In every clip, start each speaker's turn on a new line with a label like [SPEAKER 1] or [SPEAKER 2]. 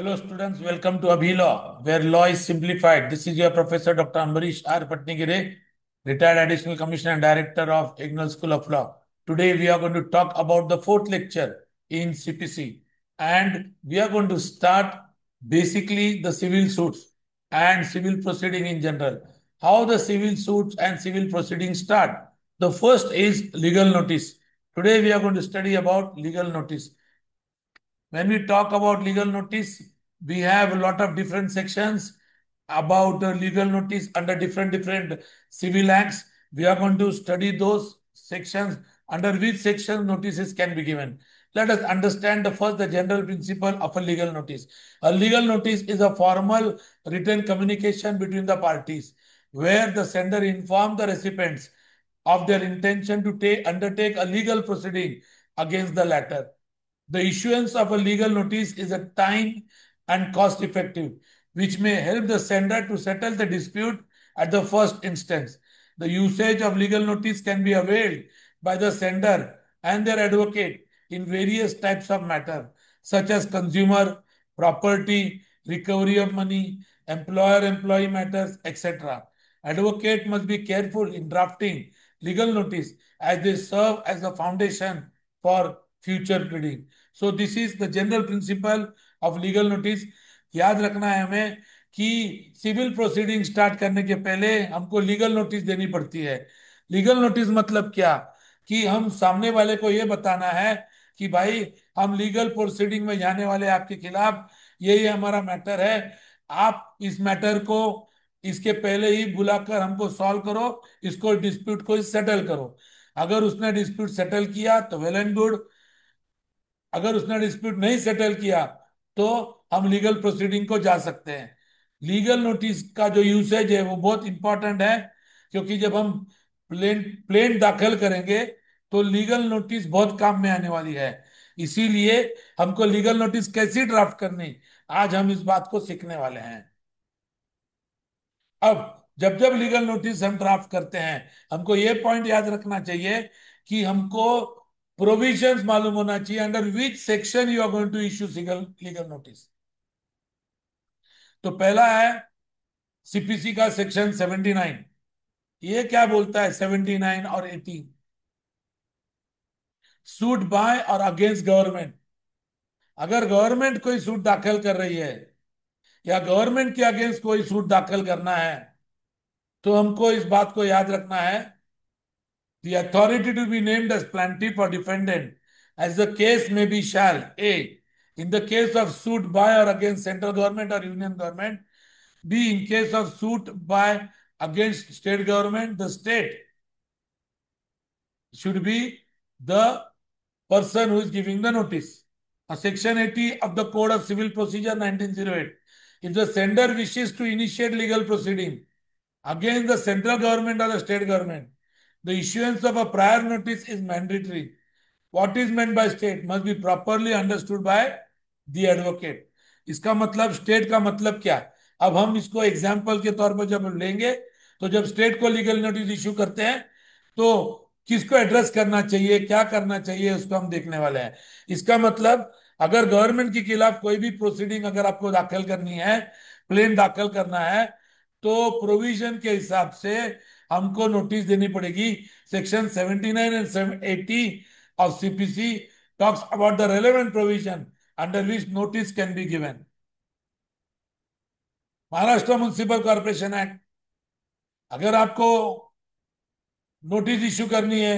[SPEAKER 1] Hello students, welcome to Abhi Law, where law is simplified. This is your Professor Dr. Ambarish R. Patnigire, retired Additional Commissioner and Director of Ignal School of Law. Today we are going to talk about the fourth lecture in CPC, and we are going to start basically the civil suits and civil proceeding in general. How the civil suits and civil proceedings start. The first is legal notice. Today we are going to study about legal notice. When we talk about legal notice, we have a lot of different sections about legal notice under different civil acts. We are going to study those sections under which section notices can be given. Let us understand the general principle of a legal notice. A legal notice is a formal written communication between the parties where the sender informs the recipients of their intention to undertake a legal proceeding against the latter. The issuance of a legal notice is a time and cost effective, which may help the sender to settle the dispute at the first instance. The usage of legal notice can be availed by the sender and their advocate in various types of matter, such as consumer, property, recovery of money, employer-employee matters, etc. Advocate must be careful in drafting legal notice as they serve as a foundation for future pleading. So this is the general principle of legal notice. याद रखना है हमें कि civil proceeding start करने के पहले हमको legal notice देनी पड़ती है. लीगल नोटिस मतलब क्या? कि हम सामने वाले को यह बताना है कि भाई हम लीगल प्रोसीडिंग में जाने वाले आपके खिलाफ, ये हमारा मैटर है. आप इस मैटर को इसके पहले ही बुलाकर हमको सॉल्व करो, इसको डिस्प्यूट को सेटल करो. अगर उसने डिस्प्यूट सेटल किया तो वेल एंड गुड. अगर उसने डिस्प्यूट नहीं सेटल किया तो हम लीगल प्रोसीडिंग को जा सकते हैं. लीगल नोटिस का जो यूसेज है वो बहुत इंपॉर्टेंट है, क्योंकि जब हम प्लेन प्लेन दाखिल करेंगे तो लीगल नोटिस बहुत काम में आने वाली है. इसीलिए हमको लीगल नोटिस कैसी ड्राफ्ट करनी, आज हम इस बात को सीखने वाले हैं. अब जब जब लीगल नोटिस हम ड्राफ्ट करते हैं, हमको ये पॉइंट याद रखना चाहिए कि हमको प्रोविजंस मालूम होना चाहिए under which section you are going to issue legal notice. तो पहला है सीपीसी का सेक्शन 79. ये क्या बोलता है 79 और 80? सूट बाय और अगेंस्ट गवर्नमेंट. अगर गवर्नमेंट कोई सूट दाखिल कर रही है या गवर्नमेंट के अगेंस्ट कोई सूट दाखिल करना है, तो हमको इस बात को याद रखना है. The authority to be named as plaintiff or defendant, as the case may be, shall A. In the case of suit by or against central government or union government. B. In case of suit by against state government, the state should be the person who is giving the notice. Section 80 of the Code of Civil Procedure 1908. If the sender wishes to initiate legal proceeding against the central government or the state government, the issuance of a prior notice is mandatory. What is meant by state must be properly understood by the advocate. इसका मतलब state का मतलब क्या? अब हम इसको example के तौर पर जब लेंगे, तो जब स्टेट को लीगल नोटिस इश्यू करते हैं तो किसको एड्रेस करना चाहिए, क्या करना चाहिए, उसको हम देखने वाले हैं. इसका मतलब अगर गवर्नमेंट के खिलाफ कोई भी प्रोसीडिंग अगर आपको दाखिल करनी है, प्लेन दाखिल करना है, तो प्रोविजन के हिसाब से हमको नोटिस देनी पड़ेगी. Section 79 and 80 of CPC talks about the relevant provision under which notice can be given. Maharashtra municipal corporation act, अगर आपको नोटिस इश्यू करनी है,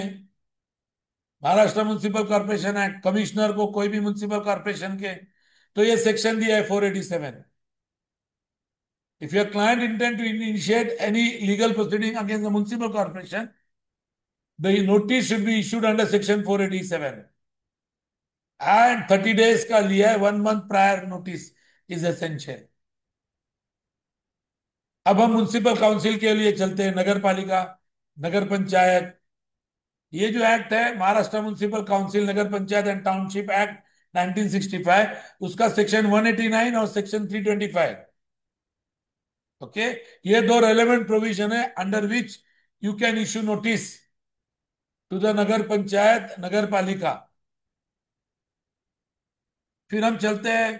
[SPEAKER 1] Maharashtra municipal corporation act, commissioner को कोई भी म्युनिसिपल कॉर्पोरेशन के, तो ये सेक्शन दिया है 487. If your client intend to initiate any legal proceeding against the municipal corporation, the notice should be issued under section 487. And 30 days का लिया है, 1 month prior notice is essential. अब हम म्युनिसिपल काउंसिल के लिए चलते हैं. नगर पालिका, नगर पंचायत, ये जो एक्ट है Maharashtra municipal council Nagar panchayat and township act 1965, उसका सेक्शन 189 और सेक्शन 325. ओके, ये दो रेलेवेंट प्रोविजन है under which you can issue notice to the Nagar Panchayat, Nagar Palika. फिर हम चलते हैं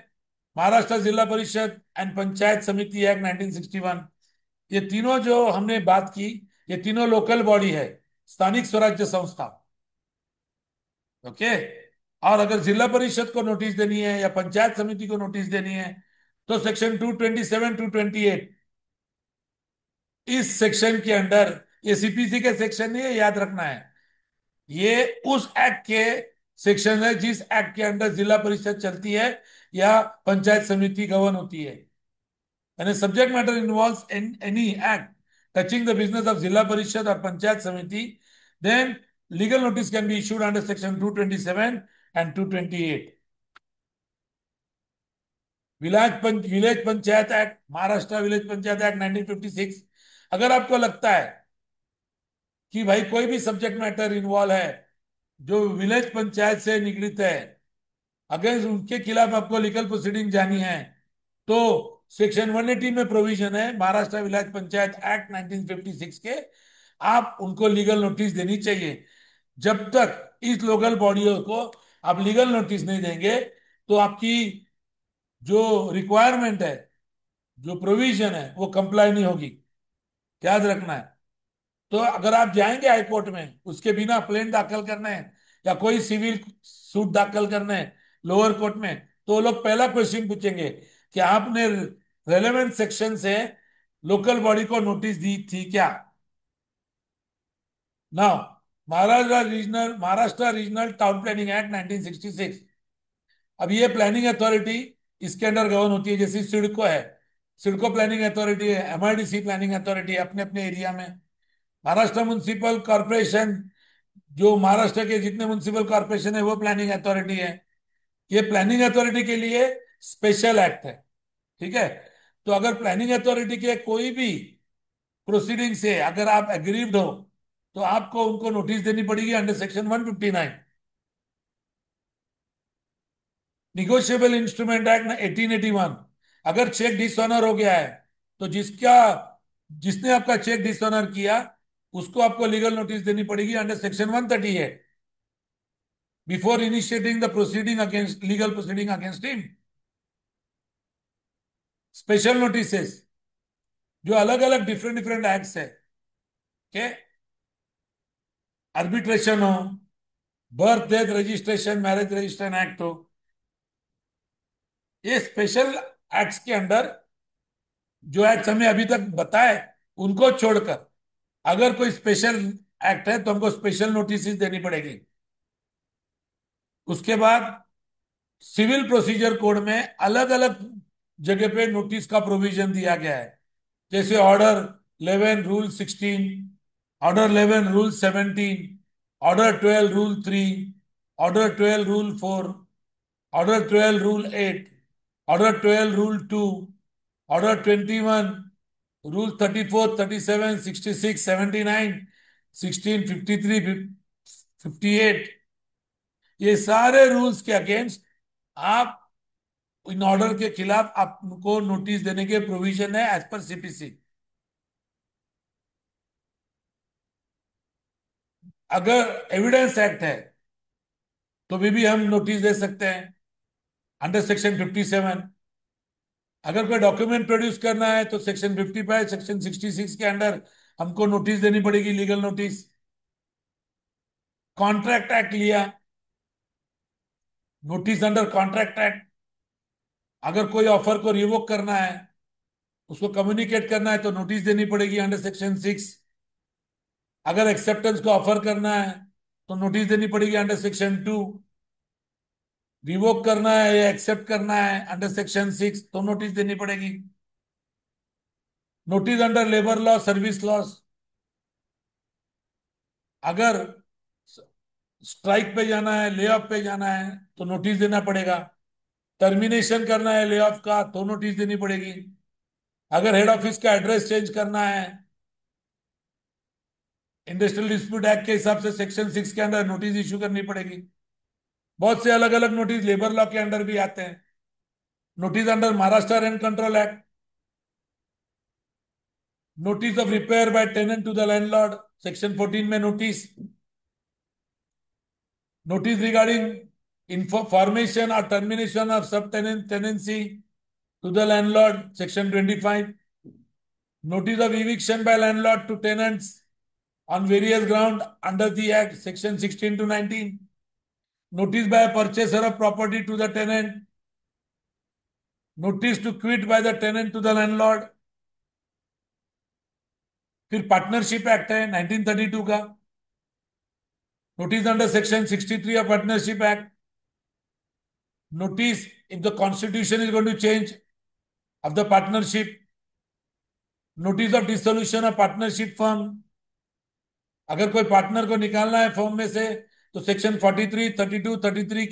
[SPEAKER 1] महाराष्ट्र जिला परिषद एंड पंचायत समिति एक्ट 1961, ये तीनों जो हमने बात की, ये तीनों लोकल बॉडी है, स्थानिक स्वराज्य संस्था। ओके। और अगर जिला परिषद को नोटिस देनी है या पंचायत समिति को नोटिस देनी है तो सेक्शन 227 228, इस सेक्शन के अंडर, ये सीपीसी के सेक्शन नहीं है, याद रखना है। ये उस एक्ट के सेक्शन है जिस एक्ट के अंडर जिला परिषद चलती है या पंचायत समिति गवर्न होती है। And a subject matter involves any act touching the business of Zilla Parishad or Panchayat Samiti, then legal notice can be issued under section 227 and 228. Village panchayat act, Maharashtra village panchayat act 1956। अगर आपको लगता है कि भाई कोई भी सब्जेक्ट मैटर इन्वॉल्व है जो विलेज पंचायत से निगड़ित है, अगेंस्ट उनके खिलाफ आपको लीगल प्रोसीडिंग जानी है, तो सेक्शन 180 में प्रोविजन है महाराष्ट्र विलेज पंचायत एक्ट 1956 के, आप उनको लीगल नोटिस देनी चाहिए। जब तक इस लोकल बॉडियों को आप लीगल नोटिस नहीं देंगे तो आपकी जो रिक्वायरमेंट है, जो प्रोविजन है, वो कंप्लाई नहीं होगी। याद रखना है। तो अगर आप जाएंगे हाई कोर्ट में उसके बिना प्लेन दाखिल करने हैं या कोई सिविल सूट दाखिल करने हैं लोअर कोर्ट में, तो वो लोग पहला क्वेश्चन पूछेंगे कि आपने रेलेवेंट सेक्शन से लोकल बॉडी को नोटिस दी थी क्या। Now, Maharashtra regional town planning act 1966। अब ये प्लानिंग अथॉरिटी इसके अंडर गवर्न होती है, जैसे सिडको है, सिडको प्लानिंग अथॉरिटी है, एमआईडीसी प्लानिंग अथॉरिटी है अपने अपने एरिया में। महाराष्ट्र म्युनिसिपल कॉर्पोरेशन, जो महाराष्ट्र के जितने म्युनिसिपल कॉर्पोरेशन है वो प्लानिंग अथॉरिटी है। ये प्लानिंग अथॉरिटी के लिए स्पेशल एक्ट है। ठीक है। तो अगर प्लानिंग अथॉरिटी के कोई भी प्रोसीडिंग से अगर आप एग्रीव्ड हो तो आपको उनको नोटिस देनी पड़ेगी under section 159। Negotiable instrument act 1881, अगर चेक डिसऑनर हो गया है तो जिसने आपका चेक डिसऑनर किया उसको आपको लीगल नोटिस देनी पड़ेगी under section 138 before initiating the proceeding against legal proceeding against him. Special notices जो अलग अलग डिफरेंट डिफरेंट एक्ट्स है, के आर्बिट्रेशन हो, birth death registration marriage registration act हो, ये स्पेशल एक्ट्स के अंडर जो एक्ट हमें अभी तक बताए उनको छोड़कर अगर कोई स्पेशल एक्ट है तो हमको स्पेशल नोटिस देनी पड़ेगी। उसके बाद सिविल प्रोसीजर कोड में अलग अलग जगह पे नोटिस का प्रोविजन दिया गया है, जैसे order 11 rule 16, order 11 rule 17, order 12 rule 3, order 12 rule 4, order 12 rule 8, order 12 rule 2, order 21 rule 34 37 66 79 16 53 58। ये सारे रूल्स के अगेंस्ट आप इन ऑर्डर के खिलाफ आपको नोटिस देने के प्रोविजन है एज पर सीपीसी। अगर एविडेंस एक्ट है तो भी हम नोटिस दे सकते हैं अंडर सेक्शन 57। अगर कोई डॉक्यूमेंट प्रोड्यूस करना है तो सेक्शन 55 सेक्शन 66 के अंडर हमको नोटिस देनी पड़ेगी, लीगल नोटिस। कॉन्ट्रैक्ट एक्ट लिया, नोटिस अंडर कॉन्ट्रैक्ट एक्ट। अगर कोई ऑफर को रिवोक करना है, उसको कम्युनिकेट करना है तो नोटिस देनी पड़ेगी अंडर सेक्शन 6। अगर एक्सेप्टेंस को ऑफर करना है तो नोटिस देनी पड़ेगी अंडर सेक्शन 2। रिवोक करना है या एक्सेप्ट करना है अंडर सेक्शन 6 तो नोटिस देनी पड़ेगी। Notice under labour law service loss, अगर स्ट्राइक पे जाना है, ले ऑफ पे जाना है तो नोटिस देना पड़ेगा। टर्मिनेशन करना है ले ऑफ का तो नोटिस देनी पड़ेगी। अगर हेड ऑफिस का एड्रेस चेंज करना है इंडस्ट्रियल डिस्प्यूट एक्ट के हिसाब से सेक्शन 6 के अंदर नोटिस इश्यू करनी पड़ेगी। बहुत से अलग अलग नोटिस लेबर लॉ के अंडर भी आते हैं। Notice under Maharashtra rent control act, notice of repair by tenant to the landlord section 14 में नोटिस, नोटिस रिगार्डिंग फॉर्मेशन और termination of sub tenancy to the landlord, section 25. Notice of eviction by landlord to tenants on various ground under the Act, section 16 to 19. Notice by a purchaser of property to the tenant. Notice to quit by the tenant to the landlord. फिर partnership act है 1932 का. Notice under section 63 of Partnership Act. Notice if the constitution is going to change of the partnership. Notice of dissolution of partnership firm. अगर कोई partner को निकालना है firm में से तो सेक्शन 43, 32, 33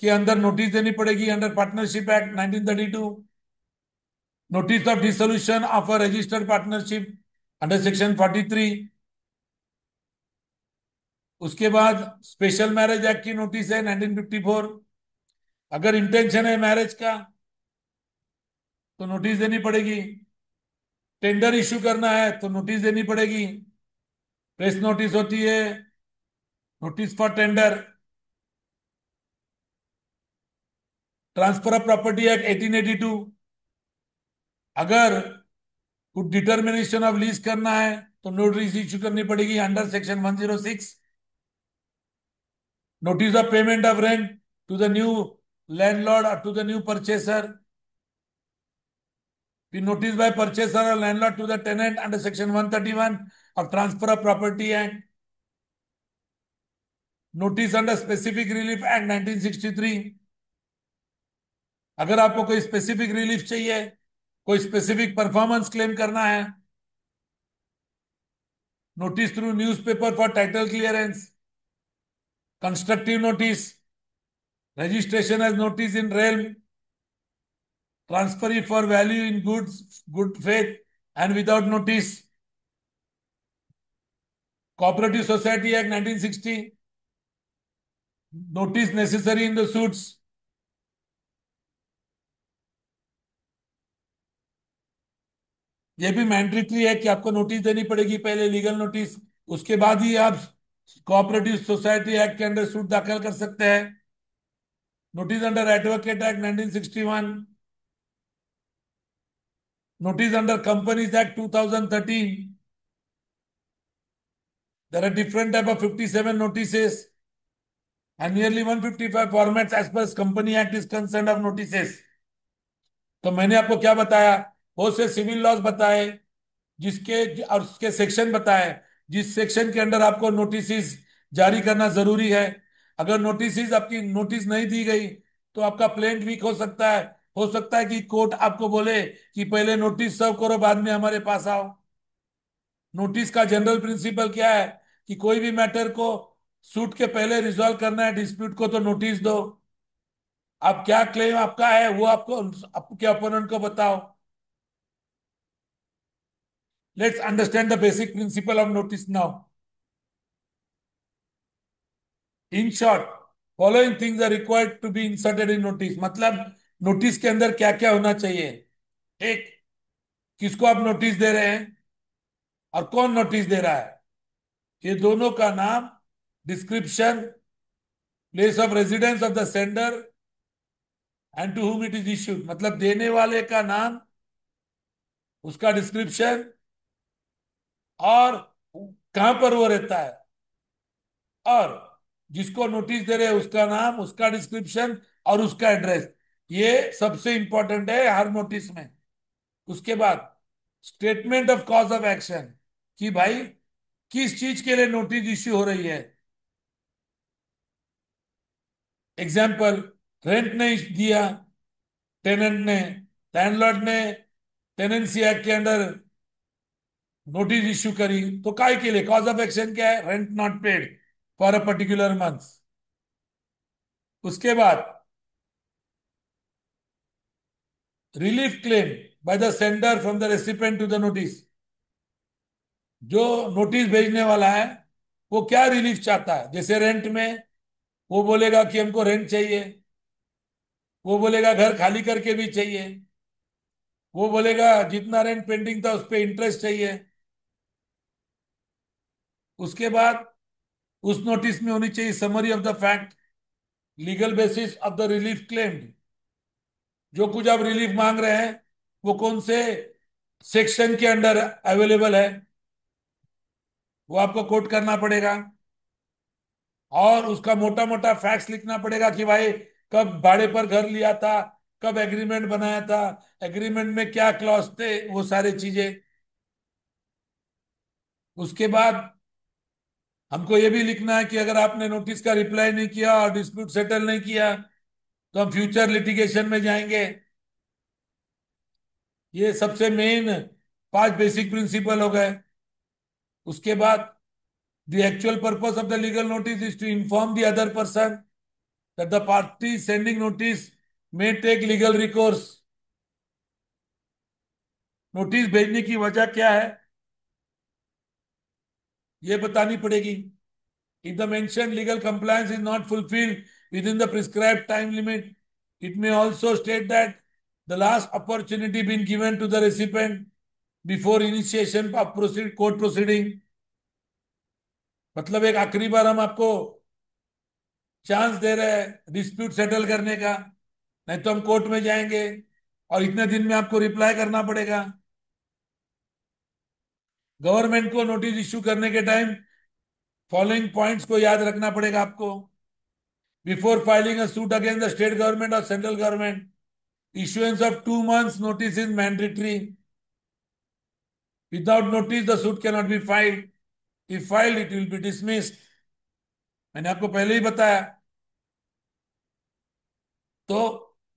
[SPEAKER 1] के अंदर नोटिस देनी पड़ेगी under partnership act 1932. Notice of dissolution of a registered partnership under section 43. उसके बाद स्पेशल मैरिज एक्ट की नोटिस है 1954. अगर इंटेंशन है मैरिज का तो नोटिस देनी पड़ेगी. टेंडर इश्यू करना है तो नोटिस देनी पड़ेगी. प्रेस नोटिस होती है. Notice for tender. Transfer of property act 1882. अगर कुछ डिटर्मिनेशन ऑफ लीज करना है तो नोटिस इश्यू करनी पड़ेगी under section 106. Notice of payment of rent to the new landlord और to the new purchaser. The notice by purchaser or landlord to the tenant under section 131 of Transfer of Property Act. Notice under Specific Relief Act 1963. अगर आपको कोई specific relief चाहिए, कोई specific performance claim करना है, notice through newspaper for title clearance. Constructive notice. Registration as notice in rail. Transfer for value in goods, good faith and without notice. Cooperative Society Act 1960. Notice necessary in the suits. ये भी mandatory है कि आपको notice देनी पड़ेगी पहले, legal notice. उसके बाद ही आप कोऑपरेटिव सोसाइटी एक्ट के अंडर सूट दाखिल कर सकते हैं. Notice under advocate act 1961. Notice under companies act 2013. There are different type of 57 notices and nearly 155 formats as per Company Act is concerned of notices. तो मैंने आपको क्या बताया, बहुत से सिविल लॉज बताए जिसके और उसके सेक्शन बताए जिस सेक्शन के अंडर आपको नोटिस जारी करना जरूरी है. अगर नोटिस आपकी नोटिस नहीं दी गई तो आपका प्लेंट वीक हो सकता है. हो सकता है कि कोर्ट आपको बोले कि पहले नोटिस सर्व करो बाद में हमारे पास आओ. नोटिस का जनरल प्रिंसिपल क्या है कि कोई भी मैटर को सूट के पहले रिजॉल्व करना है डिस्प्यूट को तो नोटिस दो. आप क्या क्लेम आपका है वो आपको आपके ओपोनेंट को बताओ. Let's understand the basic principle of notice now. In short, following things are required to be inserted in notice. मतलब नोटिस के अंदर क्या क्या होना चाहिए. एक, किसको आप नोटिस दे रहे हैं और कौन नोटिस दे रहा है, ये दोनों का नाम, description, place of residence of the sender and to whom it is issued. मतलब देने वाले का नाम, उसका डिस्क्रिप्शन और कहां पर वो रहता है, और जिसको नोटिस दे रहे हैं उसका नाम, उसका डिस्क्रिप्शन और उसका एड्रेस. ये सबसे इंपॉर्टेंट है हर नोटिस में. उसके बाद statement of cause of action कि भाई किस चीज के लिए नोटिस इश्यू हो रही है. एग्जाम्पल, रेंट नहीं दिया टेनेंट ने, लैंडलॉर्ड ने टेनेंसी एक्ट के अंडर नोटिस इश्यू करी तो काय के लिए कॉज ऑफ एक्शन क्या है, rent not paid for a particular month. उसके बाद relief claim by the sender from the recipient to the notice. जो नोटिस भेजने वाला है वो क्या रिलीफ चाहता है. जैसे रेंट में वो बोलेगा कि हमको रेंट चाहिए, वो बोलेगा घर खाली करके भी चाहिए, वो बोलेगा जितना रेंट पेंडिंग था उस पर इंटरेस्ट चाहिए. उसके बाद उस नोटिस में होनी चाहिए summary of the fact, legal basis of the relief claimed, जो कुछ आप रिलीफ मांग रहे हैं वो कौन से सेक्शन के अंडर अवेलेबल है, वो आपको कोट करना पड़ेगा। और उसका मोटा मोटा फैक्ट्स लिखना पड़ेगा कि भाई कब भाड़े पर घर लिया था, कब एग्रीमेंट बनाया था, एग्रीमेंट में क्या क्लॉज थे, वो सारी चीजें। उसके बाद हमको ये भी लिखना है कि अगर आपने नोटिस का रिप्लाई नहीं किया और डिस्प्यूट सेटल नहीं किया तो हम फ्यूचर लिटिगेशन में जाएंगे। ये सबसे मेन 5 बेसिक प्रिंसिपल हो गए। उसके बाद the actual purpose of the legal notice is to inform the other person that the party sending notice may take legal recourse. Notice भेजने की वजह क्या है ये बतानी पड़ेगी। If the mentioned legal compliance is not fulfilled within the prescribed time limit, it may also state that the last opportunity been given to the recipient before initiation of court proceeding। मतलब एक आखिरी बार हम आपको chance दे रहे हैं dispute settle करने का, नहीं तो हम कोर्ट में जाएंगे और इतने दिन में आपको रिप्लाई करना पड़ेगा। गवर्नमेंट को नोटिस इश्यू करने के टाइम फॉलोइंग पॉइंट्स को याद रखना पड़ेगा आपको। Before filing a suit against the state government और central government, issuance of 2 months notice is mandatory। Without notice the suit cannot be filed। if filed it will be dismissed। मैंने आपको पहले ही बताया। तो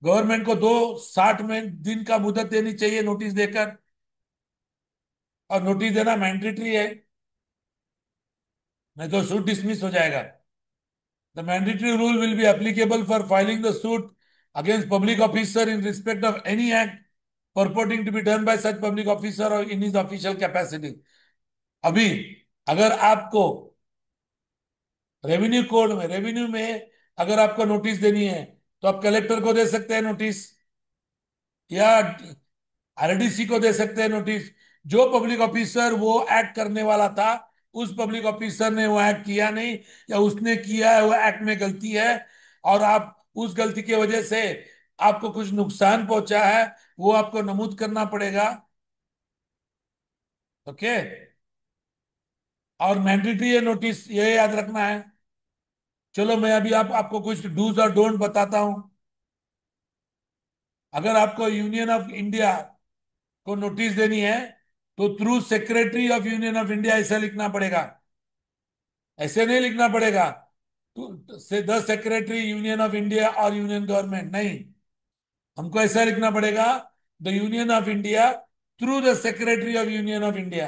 [SPEAKER 1] गवर्नमेंट को 260 दिन का मुदत देनी चाहिए नोटिस देकर, और नोटिस देना मैंडेटरी है, नहीं तो सूट डिसमिस हो जाएगा। The mandatory rule will be applicable for filing the suit against public officer in respect of any act purporting to be done by such public officer or in his official capacity। अभी अगर आपको revenue में अगर आपको notice देनी है तो आप कलेक्टर को दे सकते हैं नोटिस, या आरडीसी को दे सकते हैं नोटिस। जो पब्लिक ऑफिसर वो एक्ट करने वाला था उस पब्लिक ऑफिसर ने वो एक्ट किया नहीं, या उसने किया है वो एक्ट में गलती है, और आप उस गलती की वजह से आपको कुछ नुकसान पहुंचा है, वो आपको नमूद करना पड़ेगा। ओके। और मैंडेटरी है नोटिस, ये याद रखना है। चलो मैं अभी आपको कुछ डूज और डोंट बताता हूं। अगर आपको यूनियन ऑफ इंडिया को नोटिस देनी है तो through secretary of union of India ऐसा लिखना पड़ेगा। ऐसे नहीं लिखना पड़ेगा से the secretary union of India और यूनियन गवर्नमेंट, नहीं। हमको ऐसा लिखना पड़ेगा the union of India through the secretary of union of India.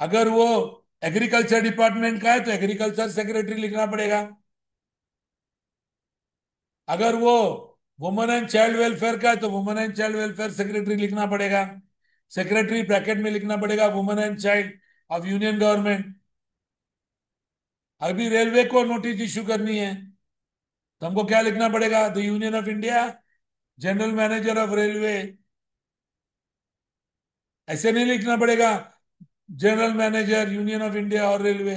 [SPEAKER 1] अगर वो एग्रीकल्चर डिपार्टमेंट का है तो एग्रीकल्चर सेक्रेटरी लिखना पड़ेगा। अगर वो वुमेन एंड चाइल्ड वेलफेयर का है तो women and child welfare secretary लिखना पड़ेगा। सेक्रेटरी ब्रैकेट में लिखना पड़ेगा women and child of union government. अभी रेलवे को नोटिस इश्यू करनी है तो हमको क्या लिखना पड़ेगा the union of India general manager of railway. ऐसे नहीं लिखना पड़ेगा general manager union of India और रेलवे।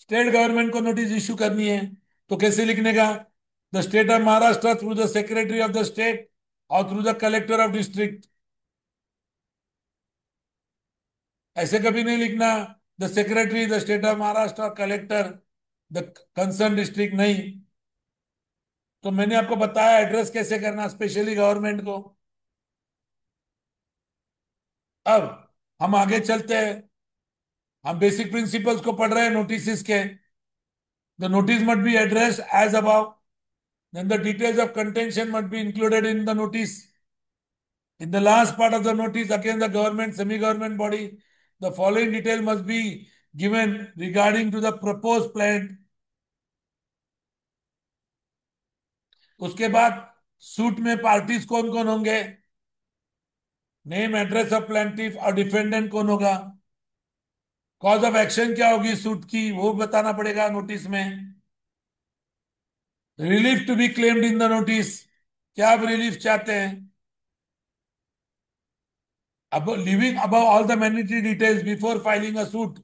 [SPEAKER 1] स्टेट गवर्नमेंट को नोटिस इश्यू करनी है तो कैसे लिखने का the state of Maharashtra through the secretary of the state और through the collector of district. ऐसे कभी नहीं लिखना the secretary the state of Maharashtra collector the concern district, नहीं। तो मैंने आपको बताया एड्रेस कैसे करना स्पेशली गवर्नमेंट को। अब हम आगे चलते हैं। हम बेसिक प्रिंसिपल्स को पढ़ रहे हैं नोटिस के। The notice must be addressed as above, then the details of contention must be included in the notice. In the last part of the notice against the government, semi-government body, the following detail must be given regarding to the proposed plan। उसके बाद suit में parties कौन कौन होंगे, name address of plaintiff और defendant कौन होगा, cause of action क्या होगी सूट की वो बताना पड़ेगा नोटिस में। Relief to be claimed in the notice, क्या आप रिलीफ चाहते हैं। अब living above all the mandatory details before filing a suit.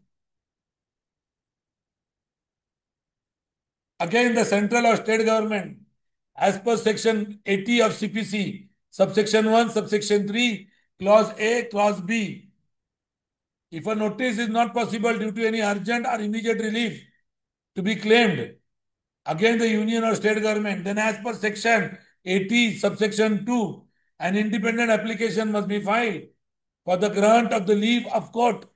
[SPEAKER 1] against the central or state government as per section 80 of CPC, subsection 1, subsection 3, clause A, clause B. If a notice is not possible due to any urgent or immediate relief to be claimed against the union or state government, then as per section 80, subsection 2, an independent application must be filed for the grant of the leave of court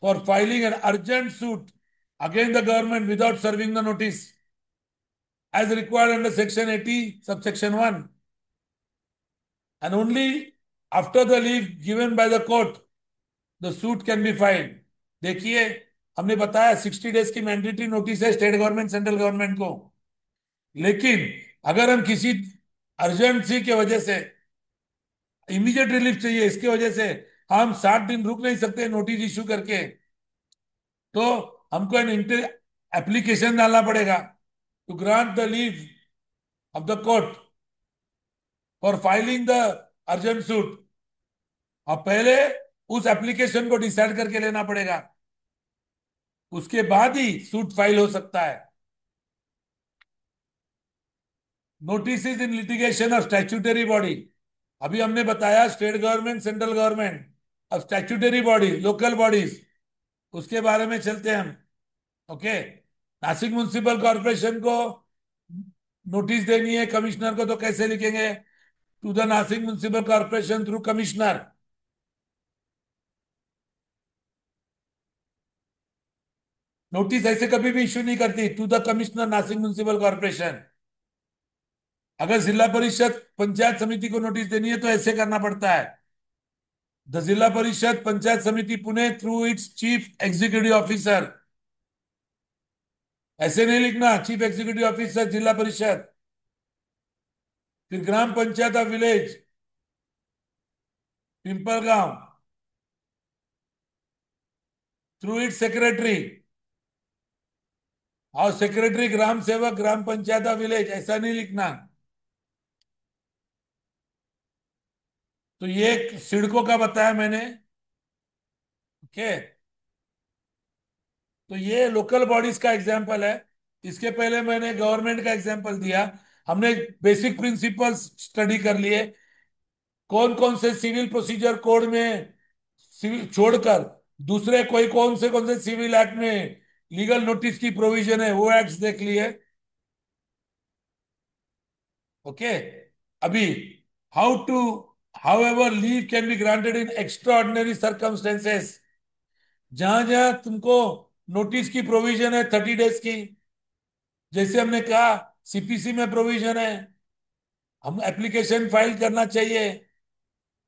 [SPEAKER 1] for filing an urgent suit against the government without serving the notice, as required under section 80, subsection 1. And only after the leave given by the court, the suit can be filed. देखिए, हमने बताया 60 days की mandatory notice है state government central government को, लेकिन अगर हम किसी अर्जेंसी के वजह से इमीडिएट रिलीफ चाहिए, इसके वजह से हम 60 दिन रुक नहीं सकते नोटिस इश्यू करके, तो हमको एन एप्लीकेशन डालना पड़ेगा to grant the leave of the court for filing the urgent suit. और पहले उस एप्लीकेशन को डिसाइड करके लेना पड़ेगा, उसके बाद ही सूट फाइल हो सकता है। Notice in litigation of statutory body, अभी हमने बताया स्टेट गवर्नमेंट सेंट्रल गवर्नमेंट, अब स्टैट्यूटरी बॉडी लोकल बॉडीज, उसके बारे में चलते हैं हम। ओके, नासिक म्युनिसिपल कॉर्पोरेशन को नोटिस देनी है कमिश्नर को, तो कैसे लिखेंगे? To the Nashik municipal corporation through commissioner. Notice ऐसे कभी भी इश्यू नहीं करती, to the commissioner Nashik municipal corporation. अगर जिला परिषद पंचायत समिति को नोटिस देनी है तो ऐसे करना पड़ता है, द जिला Parishad Panchayat Samiti Pune through its chief executive officer. ऐसे नहीं लिखना chief executive officer Zilla Parishad. फिर Gram Panchayat of village Pimpalgaon through its secretary, और secretary Gram Sevak Gram Panchayat of village, ऐसा नहीं लिखना। तो ये सिडको का बताया मैंने। ओके, तो ये लोकल बॉडीज का एग्जांपल है। इसके पहले मैंने गवर्नमेंट का एग्जांपल दिया। हमने बेसिक प्रिंसिपल्स स्टडी कर लिए, कौन कौन से सिविल प्रोसीजर कोड में सिविल छोड़कर दूसरे कौन से सिविल एक्ट में लीगल नोटिस की प्रोविजन है, वो एक्ट्स देख लिए। ओके, अभी how to however leave can be granted in extraordinary circumstances, जहां जहां तुमको नोटिस की प्रोविजन है 30 डेज की, जैसे हमने कहा सीपीसी में प्रोविजन है, हम एप्लीकेशन फाइल करना चाहिए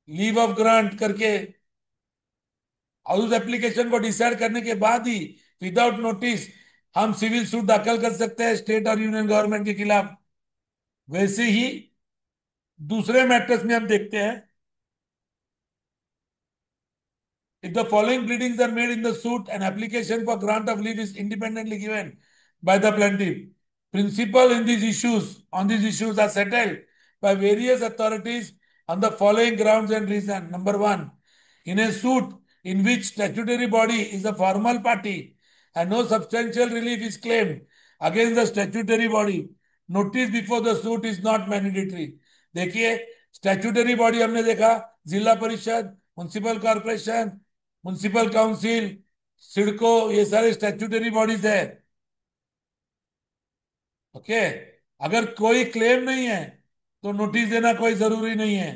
[SPEAKER 1] लीव ऑफ ग्रांट करके, और उस एप्लीकेशन को डिसाइड करने के बाद ही विदाउट नोटिस हम सिविल सूट दाखिल कर सकते हैं स्टेट और यूनियन गवर्नमेंट के खिलाफ। वैसे ही दूसरे मैटर्स में हम देखते हैं, if the following pleadings are made in the suit, an application for grant of leave is independently given by the plaintiff. Principal in these issues, on these issues are settled by various authorities on the following grounds and reason. Number one, in a suit in which statutory body is a formal party and no substantial relief is claimed against the statutory body, notice before the suit is not mandatory. देखिए, statutory body हमने देखा जिला परिषद, municipal corporation, municipal council, CIDCO, ये सारे statutory bodies है। Okay, अगर कोई क्लेम नहीं है तो नोटिस देना कोई जरूरी नहीं है।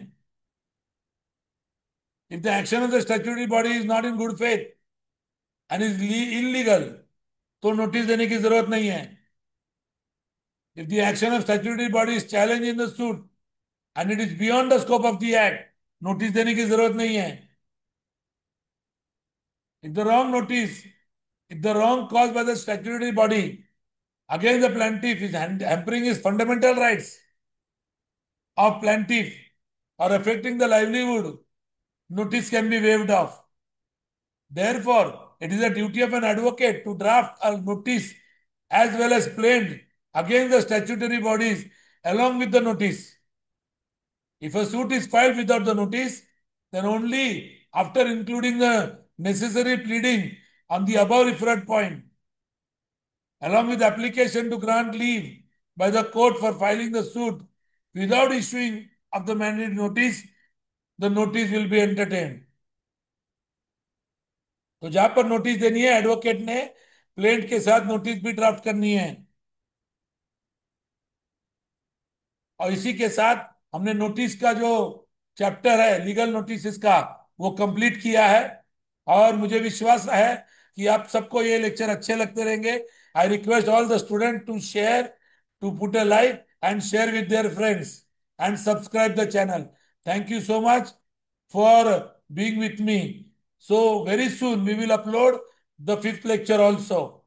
[SPEAKER 1] If the action of the statutory body is not in good faith and is illegal, तो नोटिस देने की जरूरत नहीं है। If the action of statutory body is challenge in the suit and it is beyond the scope of the act, notice देने की जरूरत नहीं है। If the wrong notice, if the wrong caused by the statutory body against the plaintiff is hampering his fundamental rights of plaintiff or affecting the livelihood, notice can be waived off. Therefore, it is a duty of an advocate to draft a notice as well as plaint against the statutory bodies along with the notice. If a suit is filed without the notice, then only after including the necessary pleading on the above referred point along with application to grant leave by the court for filing the suit without issuing of the mandate notice, the notice will be entertained. तो जहां पर notice देनी है advocate ने plaint के साथ notice भी draft करनी है। और इसी के साथ हमने नोटिस का जो चैप्टर है लीगल नोटिस का वो कंप्लीट किया है। और मुझे विश्वास है कि आप सबको ये लेक्चर अच्छे लगते रहेंगे। I request all the student to share, to put a like and share with their friends and subscribe the channel. Thank you so much for being with me. So very soon we will upload the fifth lecture also.